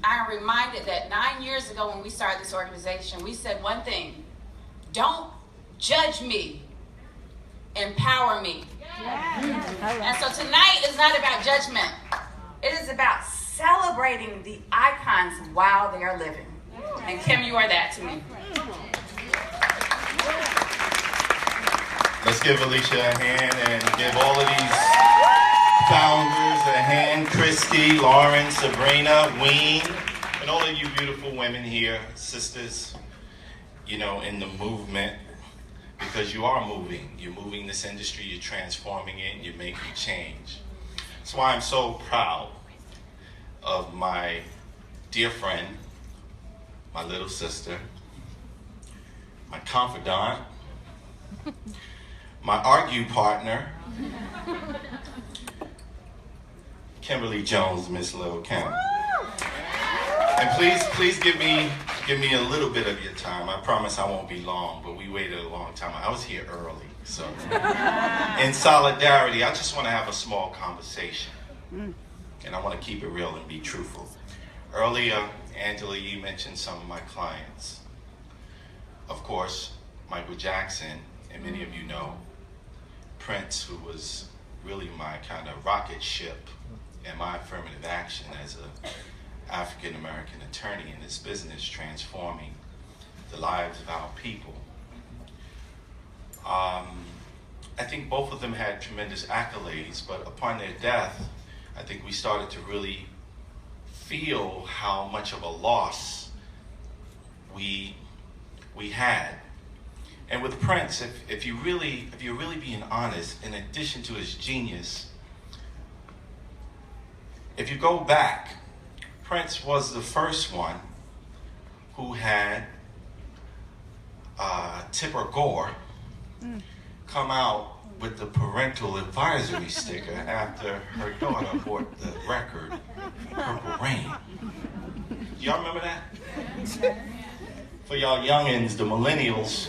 I'm reminded that 9 years ago when we started this organization, we said one thing: don't judge me, empower me. And so tonight is not about judgment. It is about celebrating the icons while they are living. And Kim, you are that to me. Let's give Valeisha a hand and give all of these founders a hand. Christy, Lauren, Sabrina, WEEN, and all of you beautiful women here, sisters, you know, in the movement, because you are moving. You're moving this industry, you're transforming it, you're making change. That's why I'm so proud of my dear friend, my little sister, my confidant, my argue partner, Kimberly Jones, Miss Lil Kim. And please give me a little bit of your time. I promise I won't be long, but we waited a long time. I was here early, so. In solidarity, I just want to have a small conversation. And I want to keep it real and be truthful. Earlier, Angela, you mentioned some of my clients. Of course, Michael Jackson, and many of you know Prince, who was really my kind of rocket ship and my affirmative action as an African-American attorney in this business, transforming the lives of our people. I think both of them had tremendous accolades, but upon their death, I think we started to really feel how much of a loss we had. And with Prince, if you're really being honest, in addition to his genius, if you go back, Prince was the first one who had Tipper Gore come out with the parental advisory sticker after her daughter bought the record, Purple Rain. Y'all remember that? For y'all youngins, the millennials,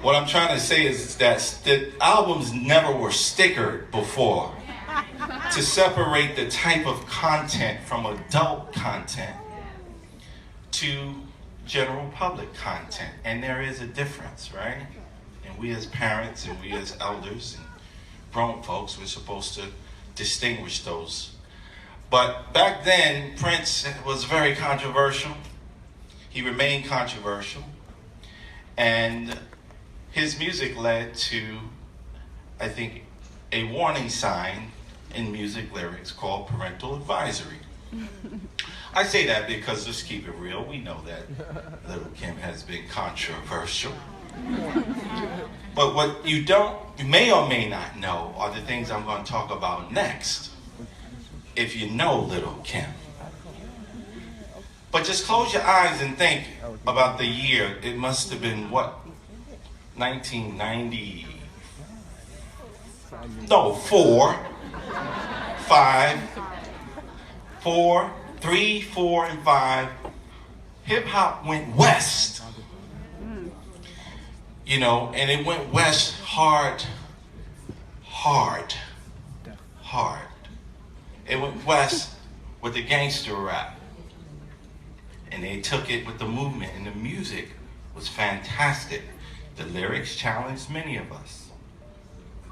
what I'm trying to say is that the albums never were stickered before to separate the type of content from adult content to general public content. And there is a difference, right? And we as parents and we as elders and grown folks, we're supposed to distinguish those. But back then, Prince was very controversial. He remained controversial. And his music led to, I think, a warning sign in music lyrics called parental advisory. I say that because, let's keep it real, we know that Lil Kim has been controversial. But what you may or may not know are the things I'm going to talk about next, if you know Lil Kim. But just close your eyes and think about the year. It must have been, what, 1990? No, 4, 5, 4, 3, 4, and 5. Hip hop went west. You know, and it went west hard. It went west with the gangster rap. And they took it with the movement, and the music was fantastic. The lyrics challenged many of us.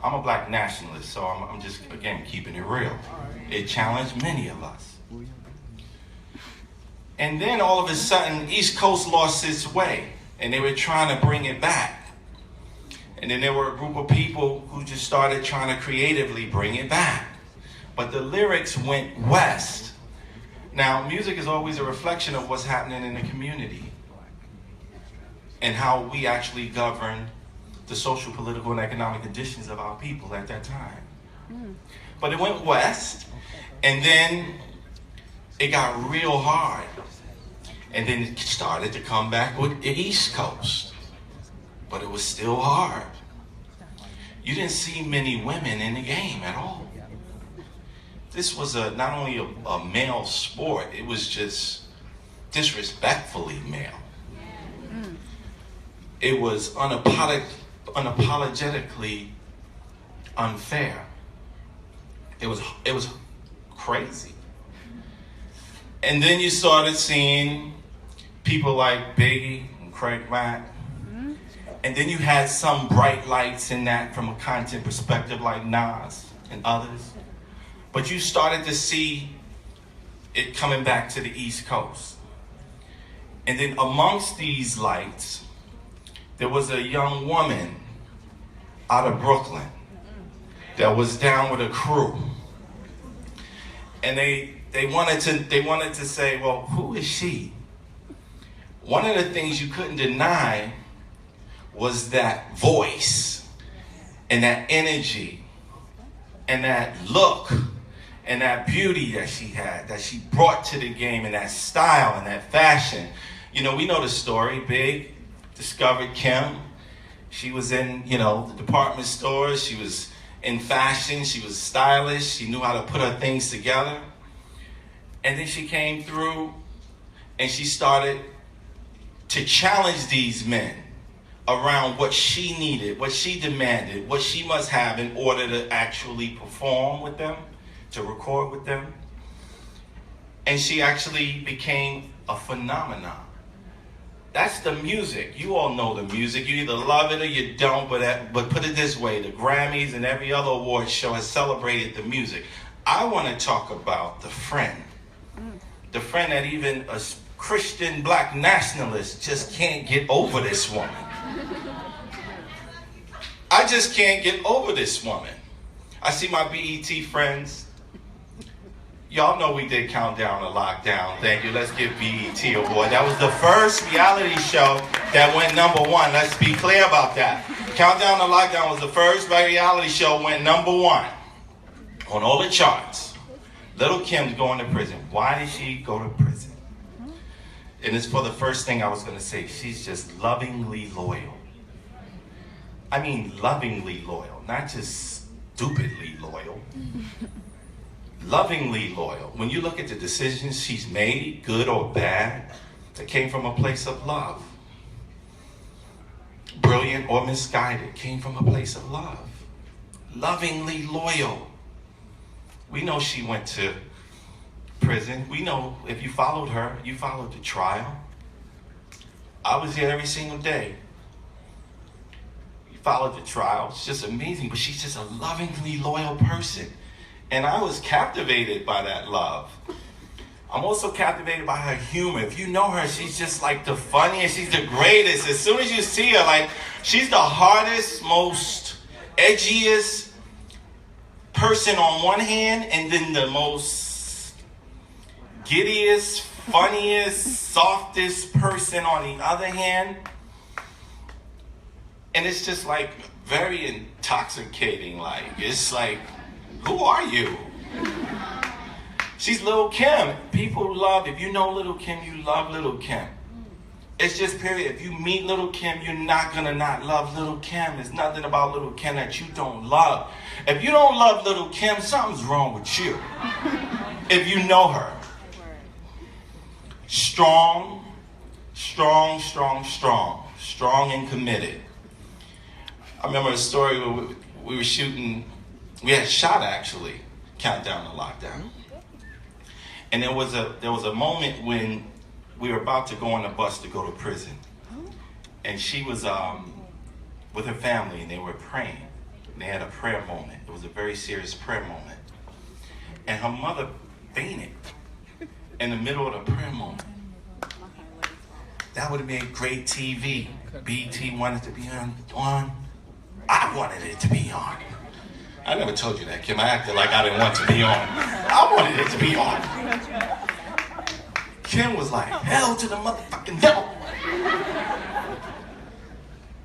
I'm a black nationalist, so I'm just, again, keeping it real. It challenged many of us. And then all of a sudden, East Coast lost its way, and they were trying to bring it back. And then there were a group of people who just started trying to creatively bring it back. But the lyrics went west. Now, music is always a reflection of what's happening in the community and how we actually govern the social, political, and economic conditions of our people at that time. But it went west, and then it got real hard. And then it started to come back with the East Coast. But it was still hard. You didn't see many women in the game at all. This was not only a male sport, it was just disrespectfully male. It was unapologetically unfair. It was crazy. And then you started seeing people like Biggie and Craig Mack. And then you had some bright lights in that from a content perspective like Nas and others. But you started to see it coming back to the East Coast. And then amongst these lights, there was a young woman out of Brooklyn that was down with a crew. And they wanted to say, well, who is she? One of the things you couldn't deny was that voice and that energy and that look and that beauty that she had, that she brought to the game, and that style and that fashion. You know, we know the story. Big discovered Kim. She was in, the department stores. She was in fashion. She was stylish. She knew how to put her things together. And then she came through and she started to challenge these men around what she needed, what she demanded, what she must have in order to actually perform with them, to record with them. And she actually became a phenomenon. That's the music. You all know the music. You either love it or you don't, but put it this way, the Grammys and every other award show has celebrated the music. I want to talk about the friend. The friend that even a Christian black nationalist just can't get over this woman. I just can't get over this woman. I see my BET friends. Y'all know we did Countdown to Lockdown. Thank you. Let's give BET a award. That was the first reality show that went #1. Let's be clear about that. Countdown to Lockdown was the first reality show went #1 on all the charts. Lil Kim's going to prison. Why did she go to prison? And it's for the first thing I was going to say. She's just lovingly loyal. I mean lovingly loyal, not just stupidly loyal. Lovingly loyal. When you look at the decisions she's made, good or bad, that came from a place of love. Brilliant or misguided, came from a place of love. Lovingly loyal. We know she went to prison. We know if you followed her, you followed the trial. I was there every single day. You followed the trial. It's just amazing, but she's just a lovingly loyal person. And I was captivated by that love. I'm also captivated by her humor. If you know her, she's just like the funniest. She's the greatest. As soon as you see her, like, she's the hardest, most edgiest person on one hand, and then the most giddiest, funniest, softest person on the other hand. And it's just like very intoxicating. Like, it's like, who are you? She's Lil Kim. People love, if you know Lil Kim, you love Lil Kim. It's just period. If you meet Lil Kim, you're not gonna not love Lil Kim. There's nothing about Lil Kim that you don't love. If you don't love Lil Kim, something's wrong with you. If you know her. Strong, strong, strong, strong. Strong and committed. I remember a story where we were shooting. We had shot actually Countdown to Lockdown, and there was a moment when we were about to go on the bus to go to prison, and she was with her family, and they were praying. And they had a prayer moment. It was a very serious prayer moment, and her mother fainted in the middle of the prayer moment. That would have made great TV. BT wanted to be on. I wanted it to be on. I never told you that, Kim. I acted like I didn't want to be on. I wanted it to be on. Kim was like, hell to the motherfucking devil.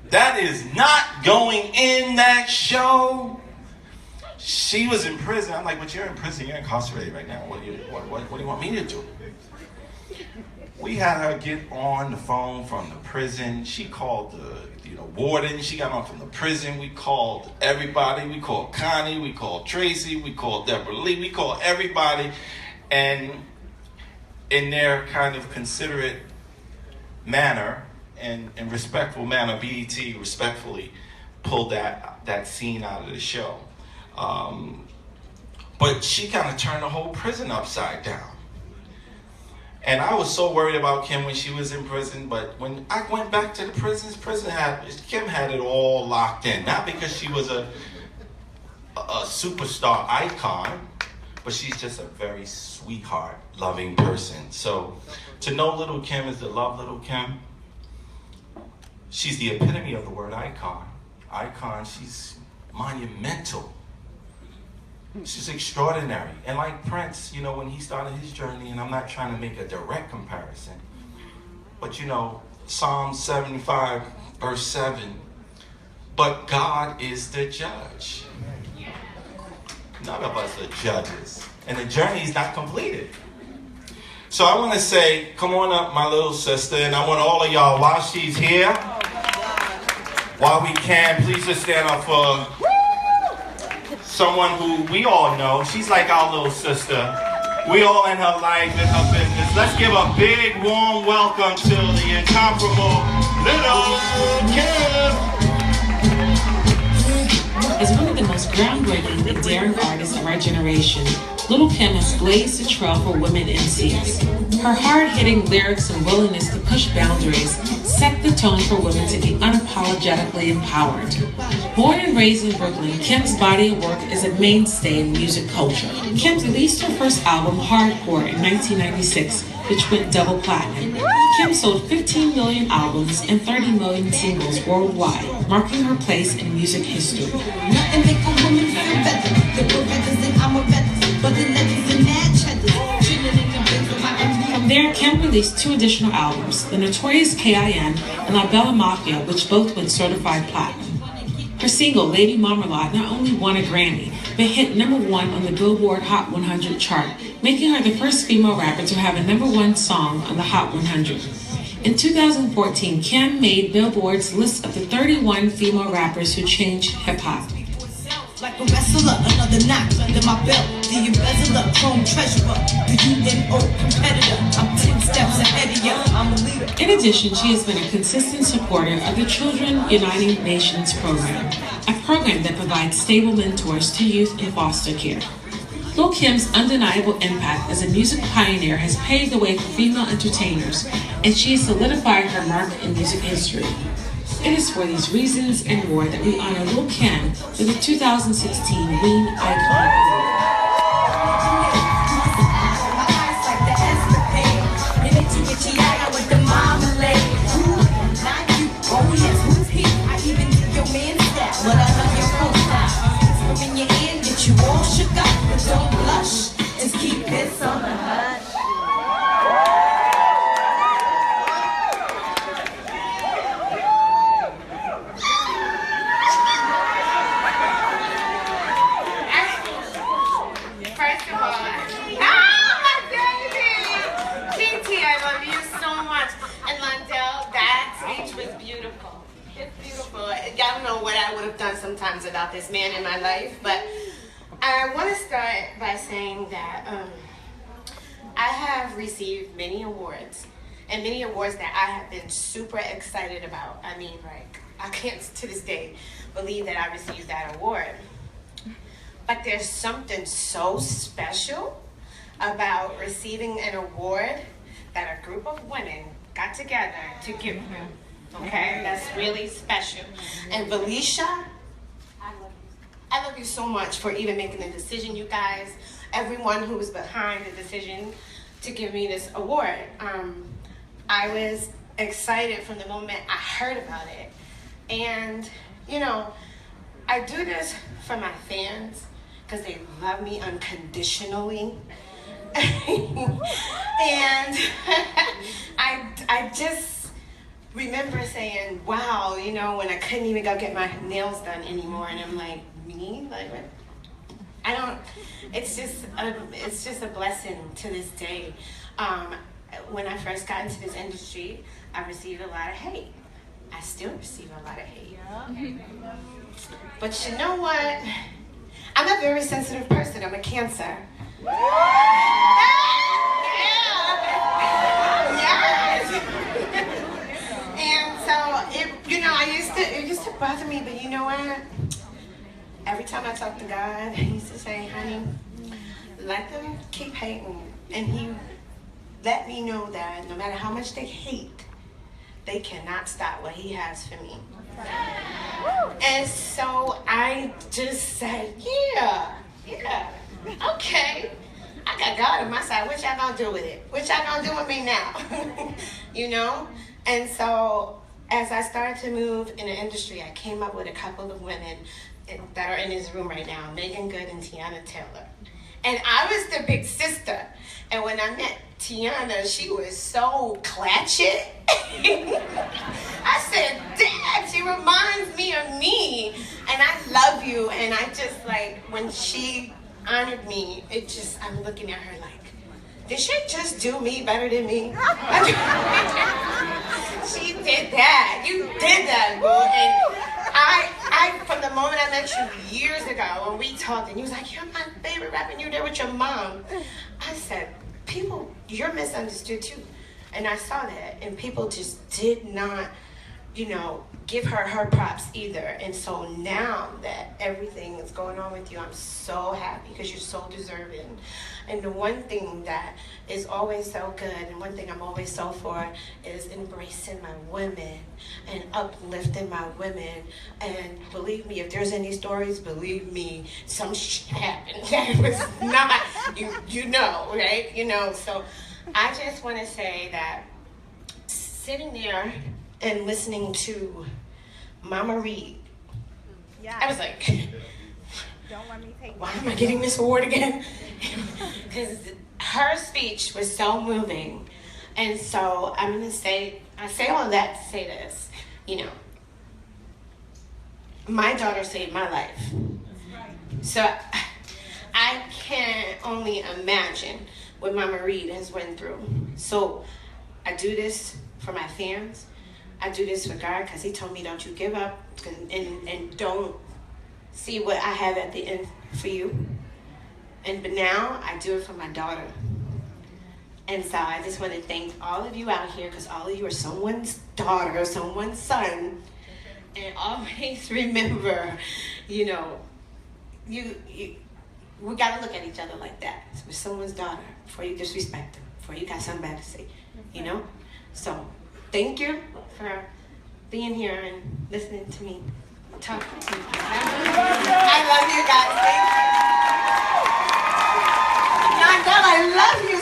That is not going in that show. She was in prison. I'm like, but you're in prison. You're incarcerated right now. What do you want me to do? We had her get on the phone from the prison. She called the warden. She got on from the prison. We called everybody. We called Connie. We called Tracy. We called Deborah Lee. We called everybody. And in their kind of considerate manner and respectful manner, BET respectfully pulled that scene out of the show. But she kind of turned the whole prison upside down. And I was so worried about Kim when she was in prison, but when I went back to the prisons, Kim had it all locked in. Not because she was a superstar icon, but she's just a very sweetheart, loving person. So to know Lil Kim is to love Lil Kim. She's the epitome of the word icon. Icon, she's monumental. She's extraordinary. And like Prince, you know, when he started his journey, and I'm not trying to make a direct comparison, but you know, Psalm 75, verse 7, but God is the judge. None of us are judges. And the journey is not completed. So I want to say, come on up, my little sister, and I want all of y'all, while she's here, while we can, please just stand up for someone who we all know. She's like our little sister. We all in her life, in her business. Let's give a big, warm welcome to the incomparable Lil Kim. As one of the most groundbreaking and daring artists of our generation, Lil Kim has blazed the trail for women MCs. Her hard-hitting lyrics and willingness to push boundaries set the tone for women to be unapologetically empowered. Born and raised in Brooklyn, Kim's body of work is a mainstay in music culture. Kim released her first album, Hardcore, in 1996, which went double platinum. Kim sold 15 million albums and 30 million singles worldwide, marking her place in music history. Nothing make a woman feel better. The brothers and I'm a better, but the legends and mad cheddar. From there, Kim released 2 additional albums, The Notorious K.I.N. and La Bella Mafia, which both went certified platinum. Her single, Lady Marmalade, not only won a Grammy, but hit #1 on the Billboard Hot 100 chart, making her the first female rapper to have a #1 song on the Hot 100. In 2014, Kim made Billboard's list of the 31 female rappers who changed hip-hop. Like a wrestler, another knock under my belt. The embezzler, chrome treasurer, the UNO competitor. I'm 10 steps ahead of you, I'm a leader. In addition, she has been a consistent supporter of the Children United Nations program, a program that provides stable mentors to youth in foster care. Lil Kim's undeniable impact as a music pioneer has paved the way for female entertainers, and she has solidified her mark in music history. It is for these reasons and more that we honor Lil Kim with the 2016 WEEN Icon Award. And Londell, that speech was beautiful. It's beautiful. I don't know what I would have done sometimes without this man in my life, but I want to start by saying that I have received many awards, and many awards that I have been super excited about. I mean, like, I can't to this day believe that I received that award. But there's something so special about receiving an award that a group of women got together to give you. Okay, that's really special. And Valeisha, I love you so much for even making the decision, you guys. Everyone who was behind the decision to give me this award. I was excited from the moment I heard about it. And, you know, I do this for my fans because they love me unconditionally. And I just remember saying, wow, you know, when I couldn't even go get my nails done anymore, and I'm like, me? Like, what? I don't, it's just a blessing to this day. When I first got into this industry, I received a lot of hate. I still receive a lot of hate. But you know what? I'm a very sensitive person. I'm a Cancer. And so it used to bother me, but you know what? Every time I talk to God, he used to say, honey, let them keep hating. And he let me know that no matter how much they hate, they cannot stop what he has for me. And so I just said, yeah, okay. I got God on my side. What y'all gonna do with it? What y'all gonna do with me now? You know? And so as I started to move in the industry, I came up with a couple of women that are in this room right now, Megan Good and Tiana Taylor. And I was the big sister. And when I met Tiana, she was so clatchet. I said, Dad, she reminds me of me. And I love you. And I just like, when she honored me, it just, I'm looking at her like, did she just do me better than me? She did that. You did that, boo. And I, from the moment I met you years ago, when we talked, and you was like, you're my favorite rapper, and you were there with your mom. I said, people, you're misunderstood too. And I saw that, and people just did not, you know, give her props either. And so now that everything is going on with you, I'm so happy because you're so deserving. And the one thing that is always so good, and one thing I'm always so for, is embracing my women and uplifting my women. And believe me, if there's any stories, believe me, some shit happened that was not, you know, right? You know, so I just want to say that sitting there and listening to Mama Reed, I was like, why am I getting this award again? Because her speech was so moving. And so I'm going to say, I say all that to say this, you know, my daughter saved my life. So I can only imagine what Mama Reed has went through. So I do this for my fans. I do this for God because he told me, don't you give up and don't see what I have at the end for you. But now I do it for my daughter. And so I just want to thank all of you out here because all of you are someone's daughter, someone's son. And always remember, you know, we got to look at each other like that. We're someone's daughter before you disrespect them, before you got something bad to say, you know? So thank you for being here and listening to me talk to you. I love you guys. Thank you. Londell, I love you.